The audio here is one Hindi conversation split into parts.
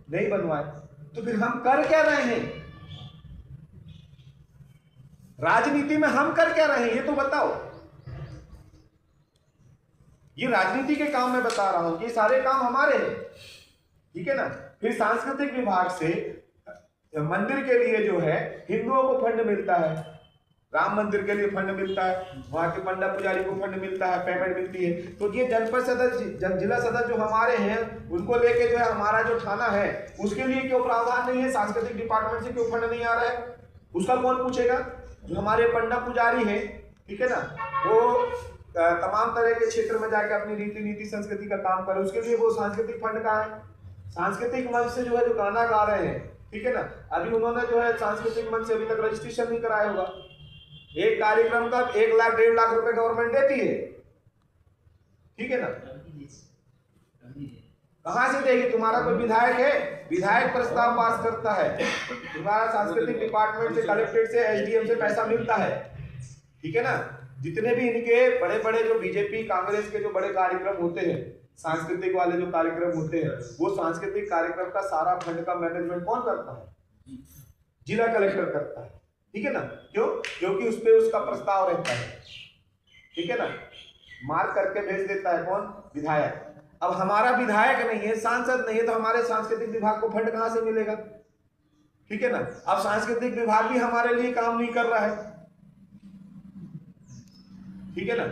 नहीं बनवाए, तो फिर हम कर क्या रहे हैं? राजनीति में हम कर क्या रहे हैं ये तो बताओ। ये राजनीति के काम में बता रहा हूं कि सारे काम हमारे हैं, ठीक है ना। फिर सांस्कृतिक विभाग से मंदिर के लिए जो है हिंदुओं को फंड मिलता है, राम मंदिर के लिए फंड मिलता है, वहां के पंडा पुजारी को फंड मिलता है, पेमेंट मिलती है। तो ये जनपद सदस्य, जिला सदस्य जो हमारे हैं उनको लेके जो है हमारा जो थाना है उसके लिए क्यों प्रावधान नहीं है? सांस्कृतिक डिपार्टमेंट से क्यों फंड नहीं आ रहा है? उसका कौन पूछेगा? जो हमारे पंडा पुजारी है, ठीक है ना, वो तमाम तरह के क्षेत्र में जाके अपनी रीति नीति संस्कृति का काम करे, उसके लिए वो सांस्कृतिक फंड कहाँ है? सांस्कृतिक मंच से जो है जो गाना गा रहे हैं, ठीक है ना, अभी उन्होंने जो है सांस्कृतिक मंच से अभी तक रजिस्ट्रेशन नहीं कराया होगा। एक कार्यक्रम का 1 लाख 1.5 लाख रुपए गवर्नमेंट देती है, ठीक है ना। कहां से देगी? तुम्हारा कोई विधायक है? विधायक प्रस्ताव पास करता है, तुम्हारा सांस्कृतिक डिपार्टमेंट से, कलेक्ट्रेट से, एसडीएम से पैसा मिलता है, ठीक है ना। जितने भी इनके बड़े बड़े जो बीजेपी कांग्रेस के जो बड़े कार्यक्रम होते हैं, सांस्कृतिक वाले जो कार्यक्रम होते हैं, वो सांस्कृतिक कार्यक्रम का सारा फंड का मैनेजमेंट कौन करता है? जिला कलेक्टर करता है, ठीक है ना। क्यों? क्योंकि उस पे उसका प्रस्ताव रहता है, ठीक है ना, मार्क करके भेज देता है कौन? विधायक। अब हमारा विधायक नहीं है, सांसद नहीं है, तो हमारे सांस्कृतिक विभाग को फंड कहां से मिलेगा? ठीक है ना। अब सांस्कृतिक विभाग भी हमारे लिए काम नहीं कर रहा है, ठीक है ना,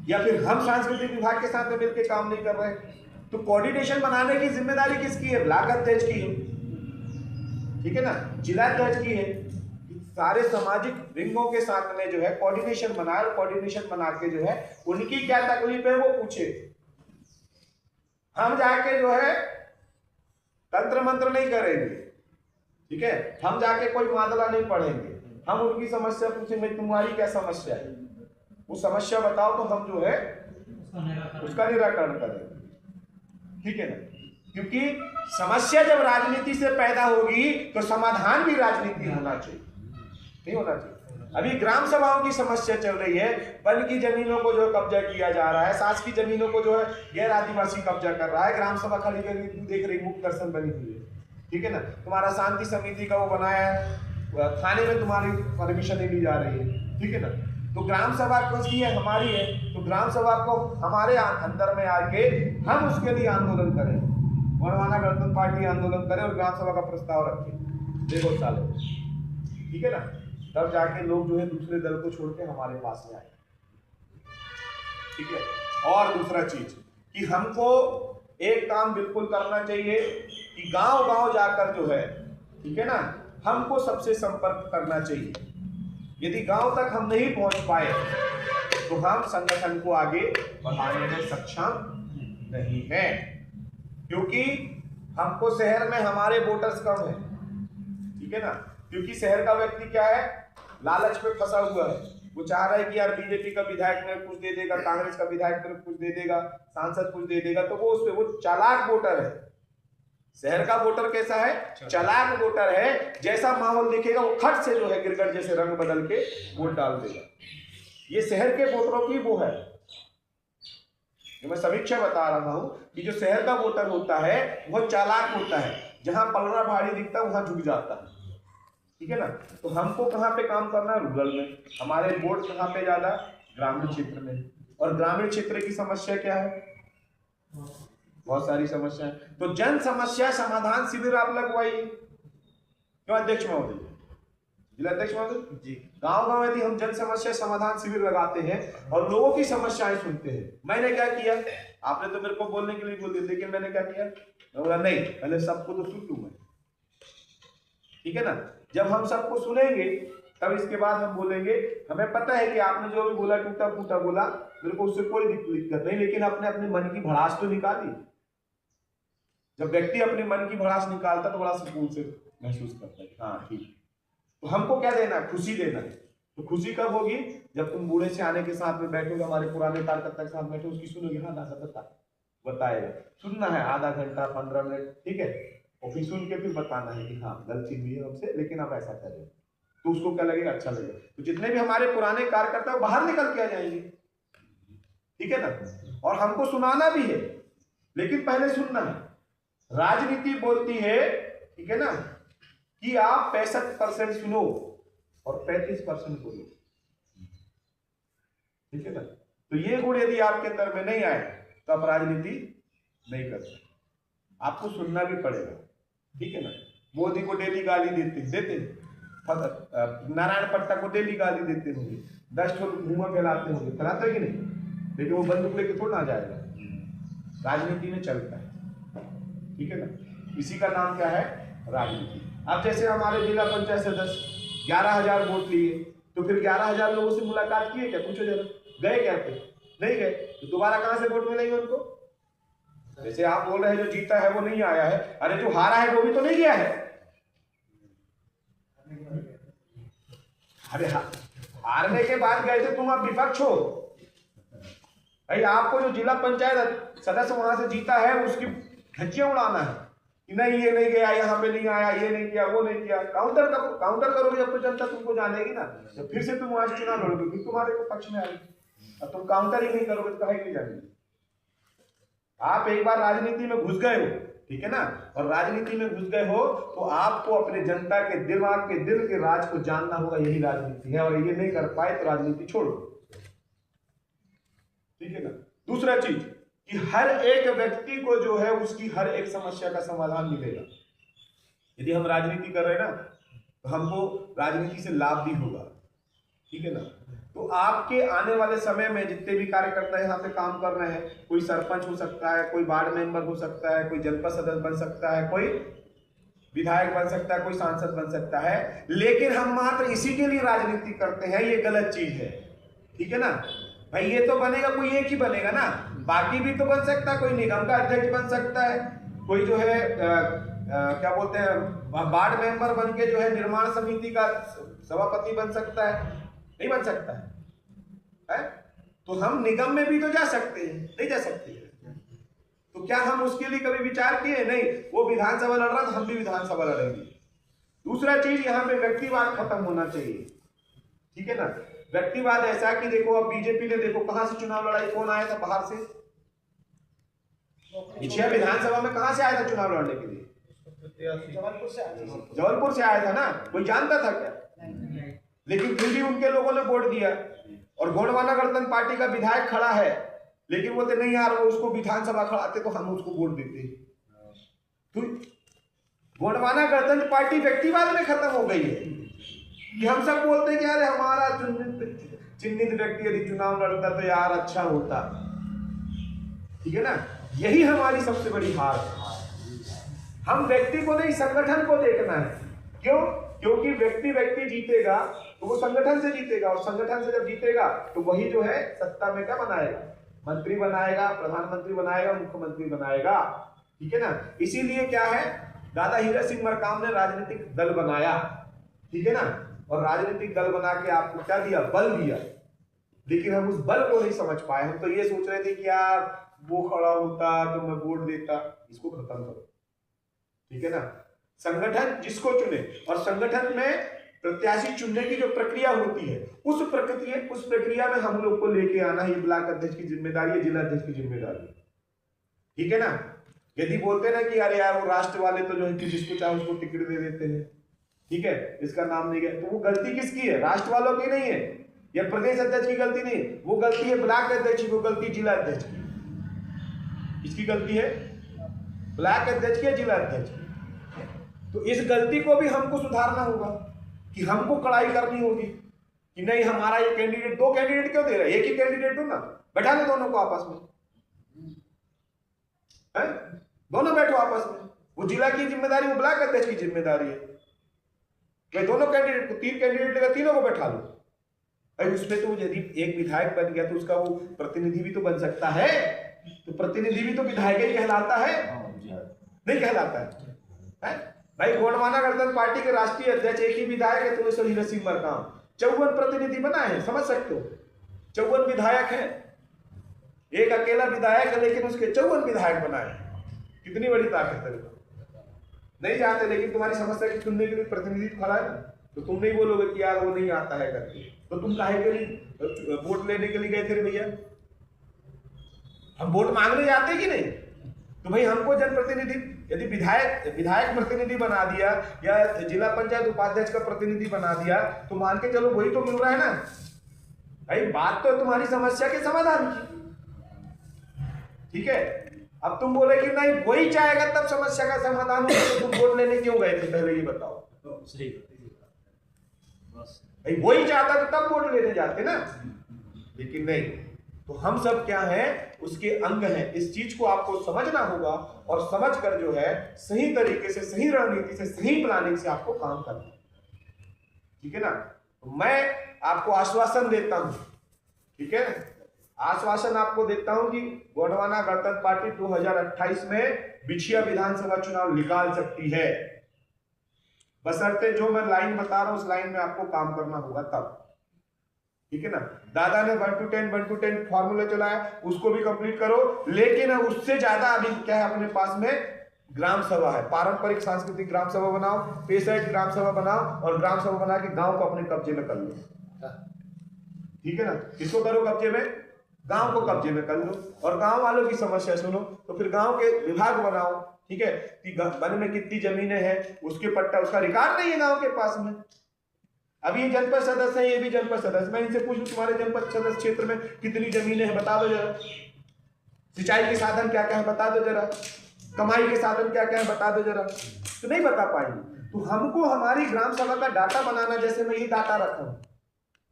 या फिर हम सांस्कृतिक विभाग के साथ में मिलकर काम नहीं कर रहे। तो कोऑर्डिनेशन बनाने की जिम्मेदारी किसकी है? ब्लॉक अध्यक्ष की है, ठीक है ना, जिला अध्यक्ष की है। सारे सामाजिक विंगों के साथ में जो है कोऑर्डिनेशन बनाए, और कोऑर्डिनेशन बना के जो है उनकी क्या तकलीफ है वो पूछे। हम जाके जो है तंत्र मंत्र नहीं करेंगे, ठीक है, हम जाके कोई मादला नहीं पढ़ेंगे, हम उनकी समस्या पूछेंगे तुम्हारी क्या समस्या है, वो समस्या बताओ तो हम जो है उसका निराकरण करेंगे, ठीक है ना। क्योंकि समस्या जब राजनीति से पैदा होगी तो समाधान भी राजनीति होना चाहिए, नहीं होना चाहिए। अभी ग्राम सभाओं की समस्या चल रही है, वन की जमीनों को जो कब्जा किया जा रहा है, शासकीय जमीनों को जो है गैर आदिवासी कब्जा कर रहा है, ग्राम सभा खाली करके देख रही मुक्त दर्शन बनी हुई है, ठीक है ना। तुम्हारा शांति समिति का वो बनाया है, थाने में तुम्हारी परमिशन नहीं ली जा रही है, ठीक है ना। तो ग्राम सभा किसकी है? हमारी है। तो ग्राम सभा को हमारे अंदर में आके हम उसके लिए आंदोलन करें, वरमाना गणतंत्र पार्टी आंदोलन करे और ग्राम सभा का प्रस्ताव रखे, देखो साले, ठीक है ना। तब जाके लोग जो है दूसरे दल को छोड़ के हमारे पास में आए, ठीक है। और दूसरा चीज कि हमको एक काम बिल्कुल करना चाहिए कि गांव गांव जाकर जो है, ठीक है ना, हमको सबसे संपर्क करना चाहिए। यदि गांव तक हम नहीं पहुंच पाए तो हम संगठन को आगे बढ़ाने में सक्षम नहीं है, क्योंकि हमको शहर में हमारे वोटर्स कम है, ठीक है ना। क्योंकि शहर का व्यक्ति क्या है? लालच पे फंसा हुआ है, वो चाह रहा है कि यार बीजेपी का विधायक मेरे कुछ दे देगा, कांग्रेस का विधायक मेरे कुछ दे देगा, सांसद कुछ दे देगा, तो वो उस पे वो चालाक वोटर है। शहर का वोटर कैसा है? चालाक वोटर है, जैसा माहौल दिखेगा वो खट से जो है गिरगट जैसे रंग बदल के वोट डाल देगा। ये शहर के वोटरों की वो है, मैं समीक्षा बता रहा हूं कि जो शहर का वोटर होता है वो चालाक होता है, जहां पलड़ा भारी दिखता है वहां झुक जाता है, ठीक है ना। तो हमको कहाँ पे काम करना है? रूरल में। हमारे वोट कहाँ पे ज्यादा? ग्रामीण क्षेत्र में। और ग्रामीण क्षेत्र की समस्या क्या है? बहुत सारी समस्या है। तो जन समस्या समाधान शिविर आप लगवाइए, क्यों अध्यक्ष महोदय, जिला अध्यक्ष महोदय जी। गांव गांव यदि हम जन समस्या समाधान शिविर लगाते हैं और लोगों की समस्याएं सुनते हैं। मैंने क्या किया? आपने तो मेरे को बोलने के लिए बोल दिया, लेकिन मैंने क्या किया? मैं बोला नहीं, पहले सबको तो सुन लूं मैं, ठीक है ना। जब हम सबको सुनेंगे तब इसके बाद हम बोलेंगे। हमें पता है कि आपने जो भी बोला टूटा फूटा बोला, मेरे को उससे कोई दिक्कत नहीं, लेकिन आपने अपने मन की भड़ास तो निकाली। जब व्यक्ति अपने मन की भड़ास निकालता तो बड़ा सुकून से महसूस करता है, हाँ ठीक। तो हमको क्या देना है? खुशी देना है। तो खुशी कब होगी? जब तुम बूढ़े से आने के साथ में बैठोगे, हमारे पुराने कार्यकर्ता के साथ बैठो, उसकी सुनोगे, हाँ दादा बताएगा। सुनना है आधा घंटा 15 मिनट, ठीक है, और फिर सुन के फिर बताना है कि हाँ गलती हुई है हमसे, लेकिन आप ऐसा करें, तो उसको क्या लगेगा? अच्छा लगेगा। तो जितने भी हमारे पुराने कार्यकर्ता बाहर निकल के आ जाएंगे, ठीक है ना। और हमको सुनाना भी है, लेकिन पहले सुनना है। राजनीति बोलती है, ठीक है ना, कि आप 65% सुनो और 35% बोलो, ठीक है ना। तो ये गुण यदि आपके अंदर में नहीं आए तो आप राजनीति नहीं कर सकते, आपको सुनना भी पड़ेगा, ठीक है ना। मोदी को डेली गाली देते नारायण पट्टा को डेली गाली देते होंगे, 10 ठोक मुंह फैलाते होंगे, फैलाते कि नहीं, लेकिन वो बंदूक लेके थोड़ा ना जाएगा, राजनीति में चलता है, ठीक है ना। इसी का नाम क्या है, राजनीति। अब जैसे हमारे जिला पंचायत सदस्य 11,000 वोट लिए, तो फिर 11,000 लोगों से मुलाकात किए क्या, पूछो जरा, गए क्या थे, नहीं गए, तो दोबारा कहां से वोट मिलेंगे उनको। जैसे आप बोल रहे हैं जो जीता है वो नहीं आया है, अरे जो हारा है वो भी तो नहीं गया है। अरे हारने के बाद गए थे तुम, आप विपक्ष हो भाई, आपको जो जिला पंचायत सदस्य वहां से जीता है उसकी धज्जियां उड़ाना है कि नहीं ये नहीं गया, यहाँ पे नहीं आया, ये नहीं किया, वो नहीं किया। काउंटर करोगे जब तो जनता तुमको जानेगी ना, जब फिर से तुम वहां से चुनाव लड़ोगे फिर तुम्हारे को पक्ष में आएगी। अब तुम काउंटर ही नहीं करोगे तो कहीं नहीं जानेगी। आप एक बार राजनीति में घुस गए हो, ठीक है ना, और राजनीति में घुस गए हो तो आपको अपने जनता के दिमाग के दिल के राज को जानना होगा, यही राजनीति है। और ये नहीं कर पाए तो राजनीति छोड़ो, ठीक है ना। दूसरा चीज कि हर एक व्यक्ति को जो है उसकी हर एक समस्या का समाधान मिलेगा। यदि हम राजनीति कर रहे हैं ना तो हमको राजनीति से लाभ भी होगा, ठीक है ना। तो आपके आने वाले समय में जितने भी कार्यकर्ता यहाँ पे काम कर रहे हैं, कोई सरपंच हो सकता है, कोई वार्ड मेंबर हो सकता है, कोई जनपद सदस्य बन सकता है, कोई विधायक बन सकता है, कोई सांसद बन सकता है, लेकिन हम मात्र इसी के लिए राजनीति करते हैं, ये गलत चीज है, ठीक है ना भाई। ये तो बनेगा, कोई एक ही बनेगा ना, बाकी भी तो बन सकता है, कोई निगम का अध्यक्ष बन सकता है, कोई जो है क्या बोलते हैं वार्ड मेंबर बन के जो है निर्माण समिति का सभापति बन सकता है, नहीं बन सकता है? तो हम निगम में भी तो जा सकते हैं, नहीं जा सकते? तो क्या हम उसके लिए कभी विचार किए? नहीं। वो विधानसभा लड़ रहा था, हम भी विधानसभा लड़ेंगे। दूसरा चीज यहाँ पे व्यक्तिवाद खत्म होना चाहिए, ठीक है ना। व्यक्तिवाद ऐसा कि देखो अब बीजेपी ने देखो कहां से चुनाव लड़ाई, कौन आया था बाहर से, पिछले विधानसभा में कहां से आया था चुनाव लड़ने के लिए? जबलपुर से आया था ना। कोई जानता था क्या? लेकिन फिर भी उनके लोगों ने वोट दिया। और गोंडवाना गणतंत्र पार्टी का विधायक खड़ा है, लेकिन बोलते नहीं यार वो उसको विधानसभा खड़ाते तो हम उसको वोट देते। तो गोंडवाना गणतंत्र पार्टी व्यक्तिवाद में खत्म हो गई है कि हम सब बोलते हैं कि यार हमारा चिन्हित व्यक्ति यदि चुनाव लड़ता तो यार अच्छा होता, ठीक है ना। यही हमारी सबसे बड़ी हार है। हम व्यक्ति को नहीं, संगठन को देखना है। क्यों? क्योंकि व्यक्ति जीतेगा तो वो संगठन से जीतेगा, और संगठन से जब जीतेगा तो वही जो है सत्ता में क्या बनाएगा, मंत्री बनाएगा, प्रधानमंत्री बनाएगा, मुख्यमंत्री बनाएगा, ठीक है ना। इसीलिए क्या है, दादा हीरा सिंह मरकाम ने राजनीतिक दल बनाया, ठीक है ना। और राजनीतिक दल बना के आपको क्या दिया, बल दिया। लेकिन हम उस बल को नहीं समझ पाए। हम तो ये सोच रहे थे कि यार वो खड़ा होता तो मैं वोट देता। इसको खत्म करो, ठीक है ना। संगठन जिसको चुने, और संगठन में प्रत्याशी चुनने की जो प्रक्रिया होती है उस प्रक्रिया में हम लोग को लेके आना ही ब्लॉक अध्यक्ष की जिम्मेदारी है, जिला अध्यक्ष की जिम्मेदारी है, ठीक है ना। यदि बोलते ना कि अरे यार वो राष्ट्र वाले तो जो है जिसको चाहे उसको टिकट दे देते हैं, ठीक है, इसका नाम नहीं गया, तो वो गलती किसकी है? राष्ट्र वालों की नहीं है, या प्रदेश अध्यक्ष की गलती नहीं है, वो गलती है ब्लॉक अध्यक्ष की, वो गलती जिला अध्यक्ष की। इसकी गलती है ब्लॉक अध्यक्ष की, जिला अध्यक्ष की। तो इस गलती को भी हमको सुधारना होगा कि हमको कड़ाई करनी होगी कि नहीं हमारा ये कैंडिडेट, 2 कैंडिडेट क्यों दे रहा है, एक ही कैंडिडेट हो ना, बैठा दो दोनों को आपस में, है? दोनों बैठो आपस में। वो जिला की जिम्मेदारी, वो ब्लॉक अध्यक्ष की जिम्मेदारी है। भाई दोनों कैंडिडेट को, 3 कैंडिडेट लेकर तीनों को बैठा लो। भाई उसमें तो यदि एक विधायक बन गया तो उसका वो प्रतिनिधि भी तो बन सकता है, तो प्रतिनिधि भी तो विधायक ही कहलाता है, नहीं कहलाता है? भाई गोंडवाना गणतंत्र पार्टी के राष्ट्रीय अध्यक्ष एक ही विधायक है, तो हीरा सिंह मरकाम 54 प्रतिनिधि बनाए हैं, समझ सकते हो। 54 विधायक है, एक अकेला विधायक है लेकिन उसके 54 विधायक बनाए। कितनी बड़ी ताकत है। नहीं जानते, लेकिन तुम्हारी समस्या की सुनने के लिए प्रतिनिधि खड़ा है ना, तो तुम नहीं बोलोगे कि यार वो नहीं आता है करके। तो तुम काहे के लिए वोट लेने के लिए गए थे भैया? हम वोट मांगने जाते कि नहीं? तो भाई हमको जनप्रतिनिधि, यदि विधायक प्रतिनिधि बना दिया या जिला पंचायत उपाध्यक्ष का प्रतिनिधि बना दिया तो मान के चलो वही तो मिल रहा है ना भाई। बात तो तुम्हारी समस्या के समाधान की, ठीक है। अब तुम बोले कि नहीं वही चाहेगा तब समस्या का समाधान होगा, तो तुम वोट लेने क्यों गए थे पहले ये बताओ। सही भाई वही चाहता तो तब वोट लेने जाते ना, लेकिन नहीं। तो हम सब क्या है, उसके अंग हैं। इस चीज को आपको समझना होगा और समझ कर जो है सही तरीके से, सही रणनीति से, सही प्लानिंग से आपको काम करना है, ठीक है ना। तो मैं आपको आश्वासन देता हूं, ठीक है, आश्वासन आपको देता हूं कि गोंडवाना गणतंत्र पार्टी 2028 में बिछिया विधानसभा चुनाव निकाल सकती है, बशर्ते जो मैं लाइन बता रहा हूं उस लाइन में आपको काम करना होगा तब, ठीक है ना। दादा ने 1 to 10 फॉर्मूला चलाया, उसको भी कंप्लीट करो, लेकिन उससे ज्यादा अभी क्या है अपने पास में, ग्राम सभा है। पारंपरिक सांस्कृतिक ग्राम सभा बनाओ, पेशायत ग्राम सभा बनाओ और ग्राम सभा बना के गांव को अपने कब्जे में कर लो, ठीक है ना। किसको करो कब्जे में, गांव को कब्जे में कर लो और गांव वालों की समस्या सुनो। तो फिर गांव के विभाग बनाओ, ठीक है, कि वन में कितनी जमीनें हैं उसके पट्टा, उसका रिकॉर्ड नहीं है गांव के पास में। अभी ये जनपद सदस्य है, ये भी जनपद सदस्य, मैं इनसे पूछूं तुम्हारे जनपद सदस्य क्षेत्र में कितनी जमीनें हैं बता दो जरा, सिंचाई के साधन क्या क्या है बता दो जरा, कमाई के साधन क्या क्या है बता दो जरा, तो नहीं बता पाएंगे। तो हमको हमारी ग्राम सभा का डाटा बनाना, जैसे मैं ये डाटा रखा हूं,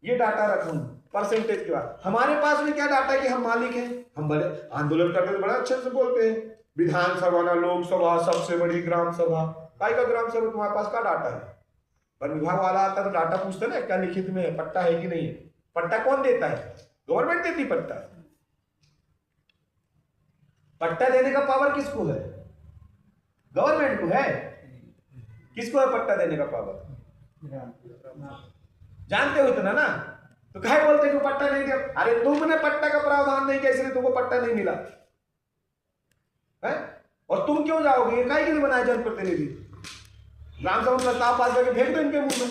ये डाटा रखा हूं परसेंटेज के बाद, हमारे पास में क्या डाटा है कि हम मालिक हैं। हम बड़े आंदोलन करते तो बड़ा अच्छे से बोलते हैं, विधानसभा ना लोकसभा सबसे बड़ी ग्राम सभा, काय का ग्राम सभा, तुम्हारे पास क्या डाटा है। वन विभाग वाला आता तो डाटा पूछते ना क्या लिखित में है, पट्टा है कि नहीं है। पट्टा कौन देता है, गवर्नमेंट देती पट्टा। पट्टा देने का पावर किसको है, गवर्नमेंट को है। किसको है पट्टा देने का पावर, जानते हो इतना ना, तो कहे बोलते कि पट्टा नहीं दिया। अरे तुमने पट्टा का प्रावधान नहीं किया इसलिए तुमको पट्टा नहीं मिला है, और तुम क्यों जाओगे, ये काहे के लिए बनाए जनप्रतिनिधि। ग्राम सभा प्रस्ताव पास करके फेंक दो इनके मुंह में,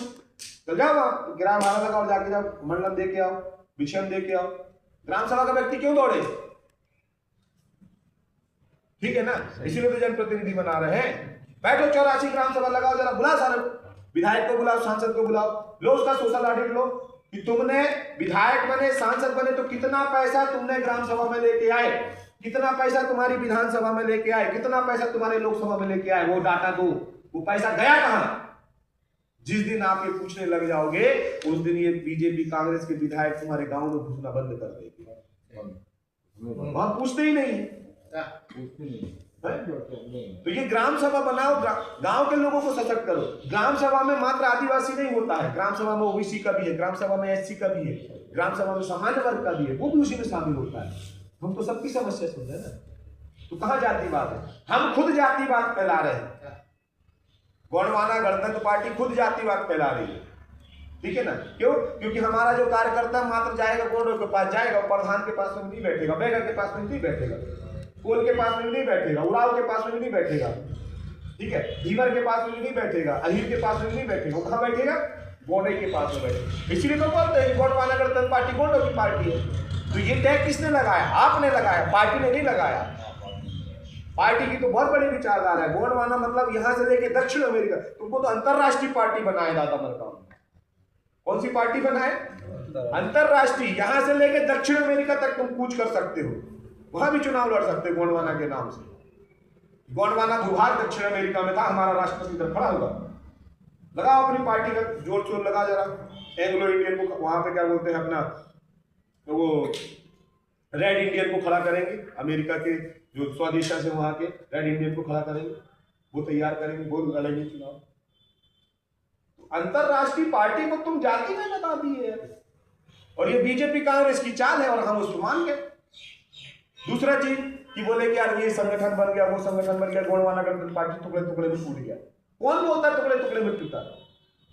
चल जाओ वहां किराया भाड़ा लगाओ, जाके जाओ मंडलम दे के आओ, विषम दे के आओ। ग्राम सभा का व्यक्ति क्यों दौड़े, ठीक है ना, इसीलिए तो जनप्रतिनिधि बना रहे हैं। बैठो 84 ग्राम सभा लगाओ, जरा बुलाओ सारे विधायक को बुलाओ, सांसद को बुलाओ, लो उसका सोशल ऑडिट लो कि तुमने विधायक बने, सांसद बने तो कितना पैसा तुमने ग्राम सभा में लेके आए, कितना पैसा तुम्हारी विधानसभा में लेके आए, कितना पैसा तुम्हारे लोकसभा में लेके आए, वो डाटा दो। वो पैसा गया कहां। जिस दिन आप ये पूछने लग जाओगे उस दिन ये बीजेपी कांग्रेस के विधायक तुम्हारे गांव में घुसना बंद कर देंगे, वहां पूछते ही नहीं है। तो ये ग्राम सभा बनाओ, गांव के लोगों को सशक्त करो। ग्राम सभा में मात्र आदिवासी नहीं होता है, ग्राम सभा में ओबीसी का भी है, ग्राम सभा में एससी का भी है, ग्राम सभा में सामान्य वर्ग का भी है, वो भी उसी में शामिल होता है। हम तो सबकी समस्या सुन रहे हैं ना, तो कहां जातिवाद है, हम खुद जातिवाद फैला रहे हैं। गोंडवाना गणतंत्र पार्टी खुद जातिवाद फैला रही है, ठीक है ना। क्यों, क्योंकि हमारा जो कार्यकर्ता मात्र जाएगा गोंडों के पास जाएगा, प्रधान के पास में नहीं बैठेगा, बेगर के पास में नहीं बैठेगा, कोल के पास में नहीं बैठेगा, उड़ाव के पास में नहीं बैठेगा, ठीक है, धीवर के पास में नहीं बैठेगा, अहिर के पास में नहीं बैठेगा, वो कहां बैठेगा, गोंडे के पास में बैठेगा। इसीलिए तो बोलते हैं गोंडवाना गणतंत्र पार्टी गोंडों की पार्टी है। तो ये टैग किसने लगाया, आपने लगाया, पार्टी ने नहीं लगाया। पार्टी की तो बहुत बड़ी विचारधारा है। गोंडवाना मतलब यहां से लेके दक्षिण अमेरिका, तुमको तो अंतरराष्ट्रीय पार्टी बनाए दादा मरकाम। कौन सी पार्टी बनाए, अंतरराष्ट्रीय, यहां से लेके दक्षिण अमेरिका तक तुम कूच कर सकते हो, वहां भी चुनाव लड़ सकते हो गोंडवाना के नाम से। गोंडवाना भूभाग दक्षिण अमेरिका में था, हमारा राष्ट्रपति इधर खड़ा होगा। लगाओ अपनी पार्टी का जोर शोर लगा जरा, एंग्लो इंडियन को वहां पे क्या बोलते हैं अपना, तो वो रेड इंडियन को खड़ा करेंगे, अमेरिका के जो स्वदेशा से वहां के रेड इंडियन को खड़ा करेंगे, वो तैयार करेंगे, वो लड़ेंगे चुनाव। तो अंतरराष्ट्रीय पार्टी को तुम जाति में बता दिए, और ये बीजेपी कांग्रेस की चाल है और हम उसको मान गए। दूसरा चीज कि बोले कि यार ये संगठन बन गया, वो संगठन बन गया, गोंडवाना गणतंत्र पार्टी टुकड़े टुकड़े में टूट गया। कौन बोलता है टुकड़े टुकड़े में टूटा,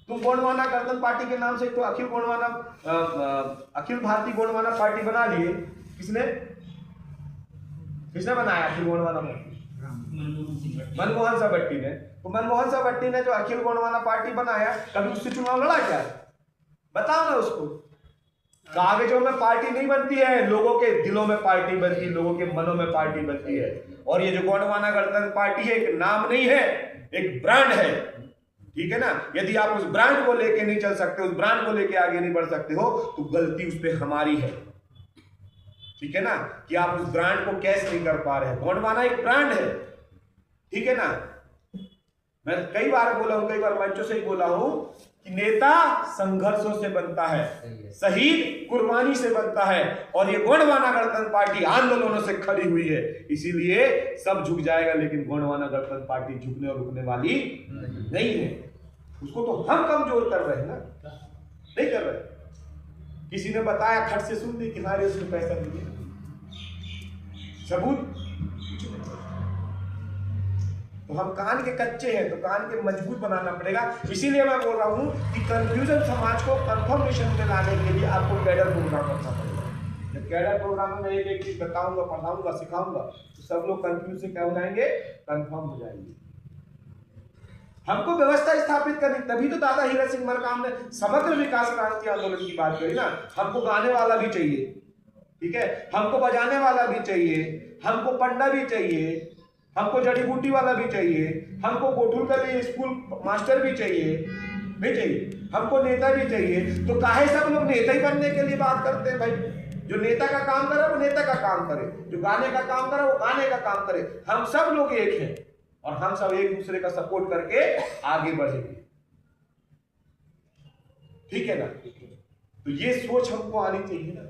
तुम गोंडवाना गणतंत्र पार्टी के नाम से तो अखिल गोंडवाना अखिल भारतीय गोंडवाना पार्टी बना लिए, किसने बनाया अखिल गोंडवाना पार्टी, मनमोहन सावट्टी ने। तो मनमोहन सावट्टी ने जो अखिल गोंडवाना पार्टी बनाया, कभी उससे चुनाव लड़ा क्या, बताओ ना उसको। कागजों में पार्टी नहीं बनती है, लोगों के दिलों में पार्टी बनती है, लोगों के मनों में पार्टी बनती है। और ये जो गोंडवाना गणतंत्र पार्टी है एक नाम नहीं है, एक ब्रांड है, ठीक है ना। यदि आप उस ब्रांड को लेके नहीं चल सकते, उस ब्रांड को लेके आगे नहीं बढ़ सकते हो, तो गलती उस पर हमारी है, ठीक है ना, कि आप उस ब्रांड को कैश नहीं कर पा रहे हैं। गोंडवाना एक ब्रांड है, ठीक है ना। मैं कई बार बोला हूं, कई बार मंचों से ही बोला हूं कि नेता संघर्षों से बनता है, शहीद कुर्बानी से बनता है, और ये गोंडवाना गणतंत्र पार्टी आंदोलनों से खड़ी हुई है, इसीलिए सब झुक जाएगा, लेकिन गोंडवाना गणतंत्र पार्टी झुकने और रुकने वाली नहीं है। उसको तो हम कमजोर कर रहे हैं ना, नहीं कर रहे। किसी ने बताया, खट से सुन ली कि हमारे उसने पैसा दिया, सबूत। तो हम कान के कच्चे हैं, तो कान के मजबूत बनाना पड़ेगा। इसीलिए मैं बोल रहा हूं कि कंफ्यूजन समाज को कंफर्मेशन में लाने के लिए आपको कैडर प्रोग्राम करना पड़ेगा। जब कैडर प्रोग्राम में एक एक चीज बताऊंगा, पढ़ाऊंगा, सिखाऊंगा, तो सब लोग कंफ्यूज से क्या हो जाएंगे, कंफर्म हो जाएंगे। हमको व्यवस्था स्थापित करनी, तभी तो दादा हीरा सिंह मरकाम ने समग्र विकास क्रांति आंदोलन की बात करी ना। हमको गाने वाला भी चाहिए, ठीक है, हमको बजाने वाला भी चाहिए, हमको पंडा भी चाहिए, हमको जड़ी बूटी वाला भी चाहिए, हमको गोठुल के लिए स्कूल मास्टर भी चाहिए, हमको नेता भी चाहिए। तो काहे सब लोग नेता ही बनने के लिए बात करते हैं भाई। जो नेता का काम करे वो नेता का काम करे, जो गाने का काम करे वो गाने का काम करे। हम सब लोग एक हैं और हम सब एक दूसरे का सपोर्ट करके आगे बढ़ेंगे, ठीक है ना। तो ये सोच हमको आनी चाहिए ना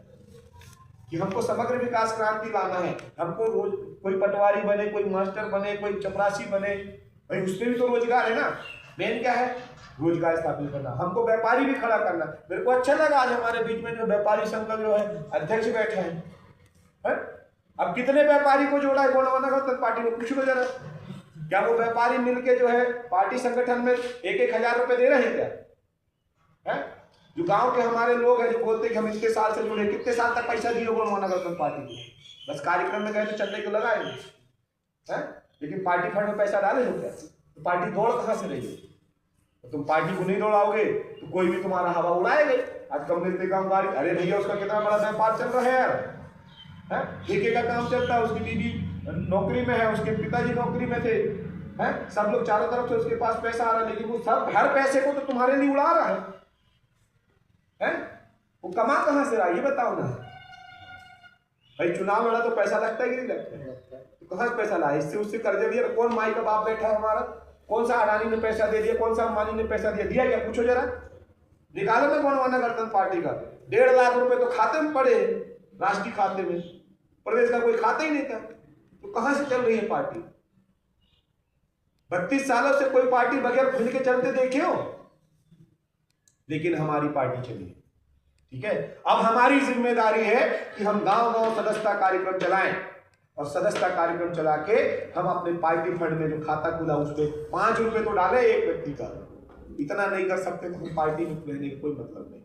कि हमको समग्र विकास क्रांति लाना है। हमको रोज कोई पटवारी बने, कोई मास्टर बने, कोई चपरासी बने, भाई उसमें भी तो रोजगार है ना। मेन क्या है, रोजगार स्थापित करना। हमको व्यापारी भी खड़ा करना। मेरे को अच्छा लगा आज हमारे बीच में जो व्यापारी संघ का जो है अध्यक्ष बैठे हैं, है? अब कितने व्यापारी को जोड़ा है गोंडवाना गणतंत्र पार्टी में, पूछ लो जरा। क्या वो व्यापारी मिलके जो है पार्टी संगठन में 1-1 हजार रुपए दे रहे हैं क्या, है? जो गांव के हमारे लोग हैं जो बोलते हैं कि हम इतने साल से जुड़े, कितने साल तक पैसा दिए गोंडवाना गणतंत्र पार्टी को? बस कार्यक्रम में गए तो चंदे को लगाएंगे, हैं? लेकिन पार्टी फंड में पैसा डाले हो क्या? तो पार्टी दौड़ कहां से रही है? तो तुम पार्टी को नहीं दौड़ाओगे तो कोई भी तुम्हारा हवा उड़ाएगा। आज कम्युनिटी कामगारी, अरे भैया उसका कितना बड़ा व्यापार चल रहा है यार, है? ठेके का काम चलता है, उसकी बीवी नौकरी में है, उसके पिताजी नौकरी में थे, हैं? सब लोग चारों तरफ से उसके पास पैसा आ रहा है, लेकिन वो सब हर पैसे को तो तुम्हारे लिए उड़ा रहा है, हैं? वो कमा कहां से रहा, ये बताओ ना भाई। चुनाव लड़ा तो पैसा लगता है कि नहीं लगता है? तो कहां से पैसा लाया? इससे उससे कर्जे दिया? कौन माई का बाप बैठा है हमारा? कौन सा अडानी ने पैसा दे दिया? कौन सा अंबानी ने पैसा दिया क्या? पूछो जरा, निकालो ना गोंडवाना गणतंत्र पार्टी का 1.5 लाख रुपए तो खाते में पड़े, राष्ट्रीय खाते में। प्रदेश का कोई खाता ही नहीं था, तो कहां से चल रही है पार्टी? 32 सालों से कोई पार्टी बगैर खुल के चलते देखे हो? लेकिन हमारी पार्टी चली, ठीक है। अब हमारी जिम्मेदारी है कि हम गांव-गांव सदस्यता कार्यक्रम चलाएं, और सदस्यता कार्यक्रम चला के हम अपने पार्टी फंड में जो खाता खुला उस पर 5 रुपए तो डाले एक व्यक्ति का। इतना नहीं कर सकते तो हम पार्टी में रहने का कोई मतलब नहीं।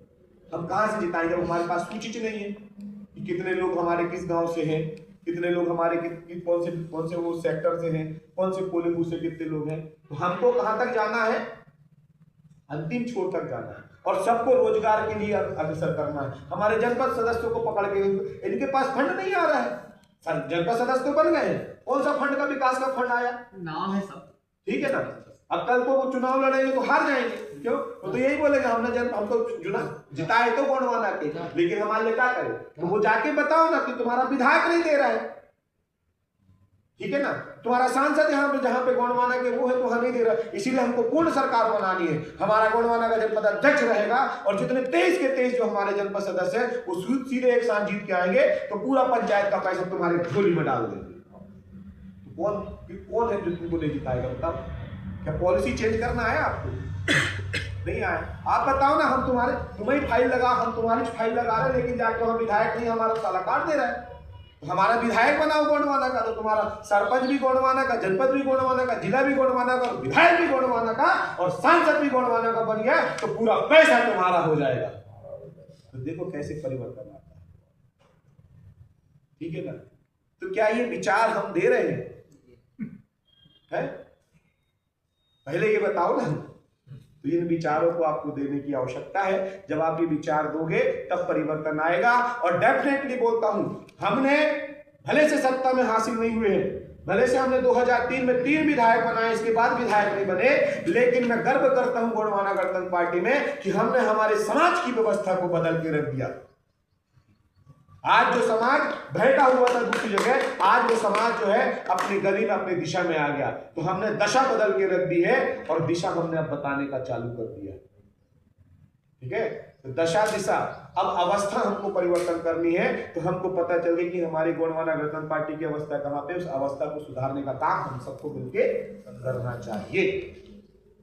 हम कहां से जिताएंगे? हमारे पास सूची नहीं है कि कितने लोग हमारे किस गांव से हैं, कितने लोग हमारे कौन से वो सेक्टर से हैं, कौन से पोलिंग बूथ से कितने लोग हैं। तो हमको कहां तक जाना है? अंतिम छोर तक जाना है, और सबको रोजगार के लिए अग्रसर करना है। हमारे जनपद सदस्यों को पकड़ के, इनके पास फंड नहीं आ रहा है, जनपद सदस्य तो बन गए, कौन सा फंड का विकास का फंड आया? नाम है सब, ठीक है ना। अब कल को वो चुनाव लड़ेंगे तो हार जाएंगे, क्यों? तो यही बोलेगा हमको चुनाव जिताए तो गोंडवाना के, लेकिन हमारे लिए क्या करे? तो वो जाके बताओ ना कि तुम्हारा विधायक नहीं दे रहा है, ठीक है ना। तुम्हारा सांसद यहाँ पे जहाँ पे गोंडवाना के वो है तो वहां नहीं दे रहा। इसीलिए हमको पूर्ण सरकार बनानी है। हमारा गोंडवाना का जनपद अध्यक्ष रहेगा, और जितने 23 के 23 जो हमारे जनपद सदस्य हैं वो सीधे एक साथ जीत के आएंगे, तो पूरा पंचायत का पैसा तुम्हारे झोली में डाल देंगे। तो कौन है जो तुमको नहीं जिताएगा? बताओ, क्या पॉलिसी चेंज करना है आपको? नहीं आया। आप बताओ ना, हम तुम्हारी फाइल लगा, हम तुम्हारी फाइल लगा रहे हैं, लेकिन जाके हम विधायक नहीं, हमारा साला काट दे रहा है। हमारा विधायक बनाओ गोंडवाना का, तो तुम्हारा सरपंच भी गोंडवाना का, जनपद भी गोंडवाना का, जिला भी गोंडवाना का, विधायक भी गोंडवाना का, और सांसद भी गोंडवाना का बन गया, तो पूरा पैसा तुम्हारा हो जाएगा। तो देखो कैसे परिवर्तन आता है, ठीक है ना। तो क्या ये विचार हम दे रहे हैं? पहले ये बताओ ना तो इन विचारों को आपको देने की आवश्यकता है। जब आप ये विचार दोगे तब परिवर्तन आएगा। और डेफिनेटली बोलता हूं, हमने भले से सत्ता में हासिल नहीं हुए हैं, भले से हमने 2003 में 3 विधायक बनाए, इसके बाद विधायक नहीं बने, लेकिन मैं गर्व करता हूं गोंडवाना गणतंत्र पार्टी में कि हमने हमारे समाज की व्यवस्था को बदल के रख दिया। आज जो समाज बहका हुआ था दूसरी जगह, आज वो समाज जो है अपनी गति में अपनी दिशा में आ गया। तो हमने दशा बदल के रख दी है और दिशा हमने अब बताने का चालू कर दिया। ठीक है, तो दशा दिशा, अब अवस्था हमको परिवर्तन करनी है। तो हमको पता चल गई कि हमारी गोंडवाना गणतंत्र पार्टी की अवस्था कहां पे, उस अवस्था को सुधारने का काम हम सबको मिलके करना चाहिए।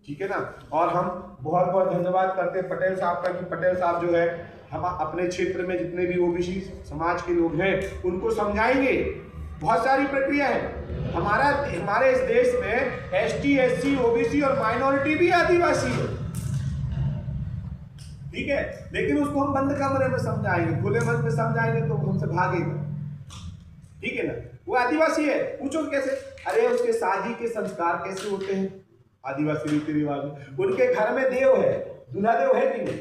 ठीक है ना। और हम बहुत बहुत धन्यवाद करते हैं पटेल साहब का कि पटेल साहब जो है हम अपने क्षेत्र में जितने भी ओबीसी समाज के लोग हैं उनको समझाएंगे। बहुत सारी प्रक्रिया है। हमारे इस देश में एसटी, एससी, ओबीसी और माइनॉरिटी भी आदिवासी है। ठीक है, लेकिन उसको हम बंद कमरे में समझाएंगे, खुले मन में समझाएंगे तो हमसे भागेगा। ठीक है ना। वो आदिवासी है, पूछो कैसे, अरे उसके शादी के संस्कार कैसे होते हैं आदिवासी रीति रिवाज। उनके घर में देव है, दूल्हा देव है कि नहीं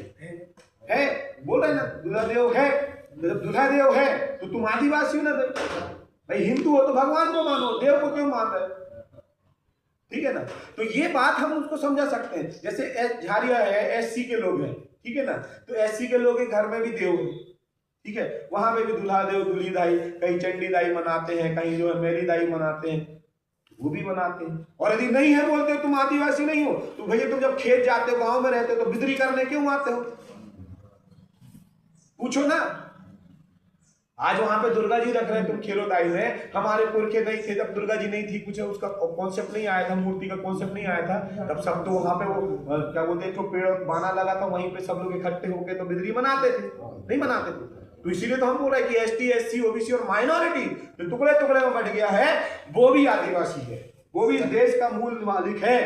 है, बोल रहे ना, दूल्हा देव है। दूल्हा देव है तो तुम आदिवासी हो ना भाई, हिंदू हो तो भगवान को मानो, देव को क्यों मान रहे। ठीक है ना। तो ये बात हम उसको समझा सकते हैं। जैसे झारिया है, एससी के लोग हैं, ठीक है ना, तो एससी के लोग के घर में भी देव है। ठीक है, वहां पे भी दूल्हा देव दूल्ही दाई, कहीं चंडी दाई मनाते हैं, कहीं जो है मेरी दाई मनाते हैं, वो भी मनाते हैं। और यदि नहीं है बोलते हो तुम आदिवासी नहीं हो, तो भैया तुम जब खेत जाते हो, गांव में रहते हो, तो बिदरी करने क्यों आते हो, पूछो ना। आज वहां पे दुर्गा जी रख रहे हैं तुम खेलोदाई में, हमारे पुरखे नहीं थे जब दुर्गा जी नहीं थी, कुछ उसका कॉन्सेप्ट नहीं आया था, मूर्ति का कॉन्सेप्ट नहीं आया था, तब सब तो वहां पे वो क्या बोलते हैं, तो पेड़ बाना लगा था, वहीं पे सब लोग इकट्ठे होके तो बिदरी मनाते थे, नहीं मनाते थे। तो इसीलिए तो हम बोल रहे हैं कि एसटी, एससी, ओबीसी और माइनॉरिटी जो टुकड़े टुकड़े में बढ़ गया है, वो भी आदिवासी है, वो भी इस देश का मूल मालिक है,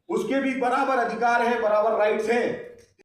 उसके भी बराबर अधिकार है, बराबर राइट्स हैं।